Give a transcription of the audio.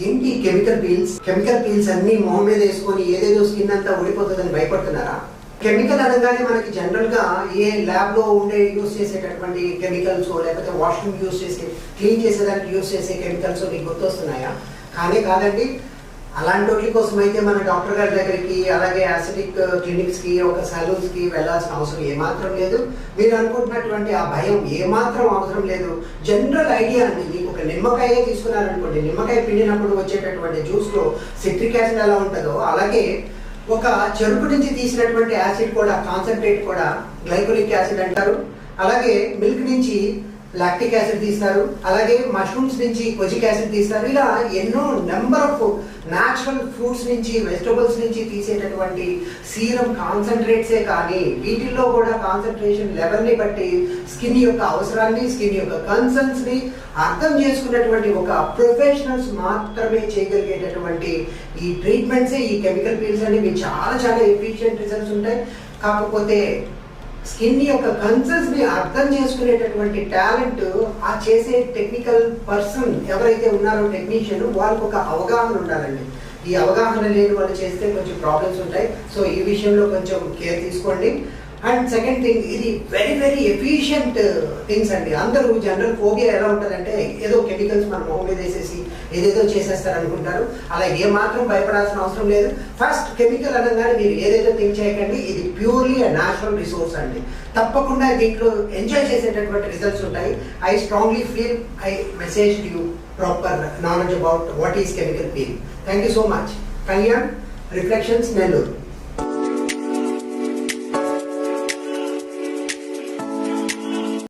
ఏంటి chemical peels అన్ని మొహం మీద వేసుకొని ఏదేదో స్కిన్ అంతా ఊడిపోతుందని భయపడుతున్నారా? కెమికల్ అనగానే మనకి జనరల్ గా ఏ ల్యాబ్ లో ఉండే యూస్ చేసేటటువంటి కెమికల్స్ లేకపోతే వాష్రూమ్ యూస్ చేసే క్లీన్ చేసేదానికి యూస్ చేసే కెమికల్స్ మీకు గుర్తొస్తున్నాయా? కాదండి. అలాంటి వాటి కోసం అయితే మన డాక్టర్ గారి దగ్గరికి అలాగే యాసిడిక్ క్లినిక్స్ కి ఒక సలూన్స్ కి వెళ్లాల్సిన అవసరం ఏమాత్రం లేదు. మీరు అనుకుంటున్నటువంటి ఆ భయం ఏమాత్రం అవసరం లేదు. జనరల్ ఐడియా అండి. మీకు ఒక నిమ్మకాయ తీసుకున్నారనుకోండి, నిమ్మకాయ పిండినప్పుడు వచ్చేటటువంటి జ్యూస్ లో సిట్రిక్ యాసిడ్ ఎలా ఉంటుందో అలాగే ఒక చెరుకు నుంచి తీసినటువంటి యాసిడ్ కూడా కాన్సన్ట్రేట్ కూడా గ్లైకోలిక్ యాసిడ్ అంటారు. అలాగే మిల్క్ నుంచి లాక్టిక్ యాసిడ్ తీస్తారు, అలాగే మష్రూమ్స్ నుంచి కొజిక్ యాసిడ్ తీస్తారు. ఇలా ఎన్నో నెంబర్ ఆఫ్ న్యాచురల్ ఫ్రూట్స్ నుంచి వెజిటబుల్స్ నుంచి తీసేటటువంటి సీరం కాన్సన్ట్రేట్సే కానీ వీటిల్లో కూడా కాన్సన్ట్రేషన్ లెవెల్ని బట్టి స్కిన్ యొక్క అవసరాన్ని, స్కిన్ యొక్క కన్సర్న్స్ ని అర్థం చేసుకున్నటువంటి ఒక ప్రొఫెషనల్స్ మాత్రమే చేయగలిగేటటువంటి ఈ ట్రీట్మెంట్సే ఈ కెమికల్ పీల్స్ అనేవి చాలా ఎఫిషియెంట్ రిజల్ట్స్ ఉంటాయి. కాకపోతే స్కిన్ యొక్క కన్సర్న్స్ ని అర్థం చేసుకునేటటువంటి టాలెంట్ ఆ చేసే టెక్నికల్ పర్సన్ ఎవరైతే ఉన్నారో టెక్నీషియన్ వాళ్ళకి ఒక అవగాహన ఉండాలండి. ఈ అవగాహన లేని వాళ్ళు చేస్తే కొంచెం ప్రాబ్లమ్స్ ఉంటాయి. సో ఈ విషయంలో కొంచెం కేర్ తీసుకోండి. అండ్ సెకండ్ థింగ్, ఇది వెరీ ఎఫిషియంట్ థింగ్స్ అండి. అందరూ జనరల్ ఫోబియా ఎలా ఉంటుందంటే ఏదో కెమికల్స్ మన మొహం మీద వేసేసి ఏదేదో చేసేస్తారు అనుకుంటారు. అలా ఏమాత్రం భయపడాల్సిన అవసరం లేదు. ఫస్ట్ కెమికల్ అనగానే మీరు ఏదైతే థింక్ చేయకండి, ఇది ప్యూర్లీ న్యాచురల్ రిసోర్స్ అండి. తప్పకుండా దీంట్లో ఎంజాయ్ చేసేటటువంటి రిజల్ట్స్ ఉంటాయి. I strongly feel I message you proper knowledge about what is chemical peel. Thank you so much. Kalyan reflections, Nellore.